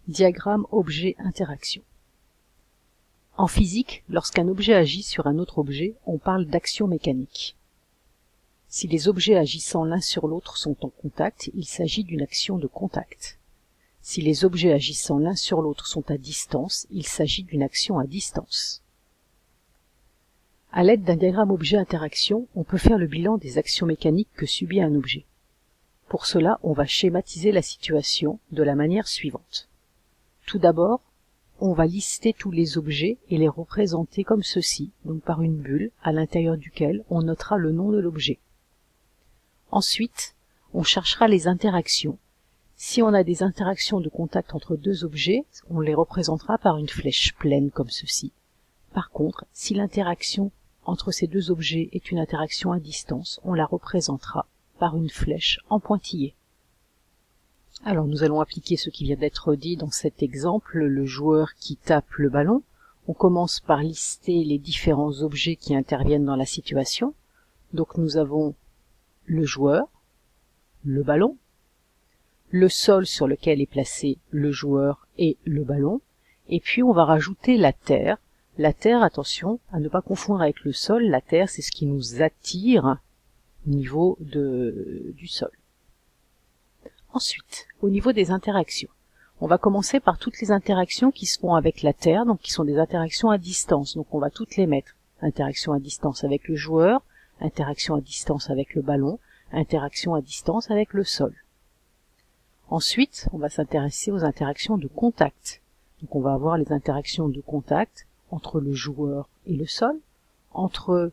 Diagramme objet-interaction. En physique, lorsqu'un objet agit sur un autre objet, on parle d'action mécanique. Si les objets agissant l'un sur l'autre sont en contact, il s'agit d'une action de contact. Si les objets agissant l'un sur l'autre sont à distance, il s'agit d'une action à distance. À l'aide d'un diagramme objet-interaction, on peut faire le bilan des actions mécaniques que subit un objet. Pour cela, on va schématiser la situation de la manière suivante. Tout d'abord, on va lister tous les objets et les représenter comme ceci, donc par une bulle à l'intérieur duquel on notera le nom de l'objet. Ensuite, on cherchera les interactions. Si on a des interactions de contact entre deux objets, on les représentera par une flèche pleine comme ceci. Par contre, si l'interaction entre ces deux objets est une interaction à distance, on la représentera par une flèche en pointillé. Alors nous allons appliquer ce qui vient d'être dit dans cet exemple, le joueur qui tape le ballon. On commence par lister les différents objets qui interviennent dans la situation. Donc nous avons le joueur, le ballon, le sol sur lequel est placé le joueur et le ballon, et puis on va rajouter la terre. La terre, attention à ne pas confondre avec le sol, la terre c'est ce qui nous attire au niveau du sol. Ensuite, au niveau des interactions, on va commencer par toutes les interactions qui se font avec la Terre, donc qui sont des interactions à distance, donc on va toutes les mettre. Interaction à distance avec le joueur, interaction à distance avec le ballon, interaction à distance avec le sol. Ensuite, on va s'intéresser aux interactions de contact. Donc on va avoir les interactions de contact entre le joueur et le sol, entre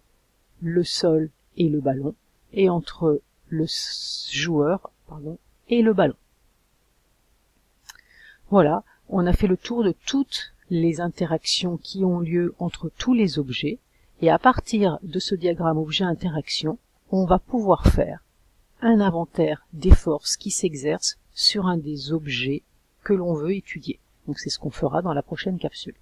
le sol et le ballon, et entre le joueur, et le ballon. Voilà, on a fait le tour de toutes les interactions qui ont lieu entre tous les objets, et à partir de ce diagramme objet-interaction, on va pouvoir faire un inventaire des forces qui s'exercent sur un des objets que l'on veut étudier. Donc c'est ce qu'on fera dans la prochaine capsule.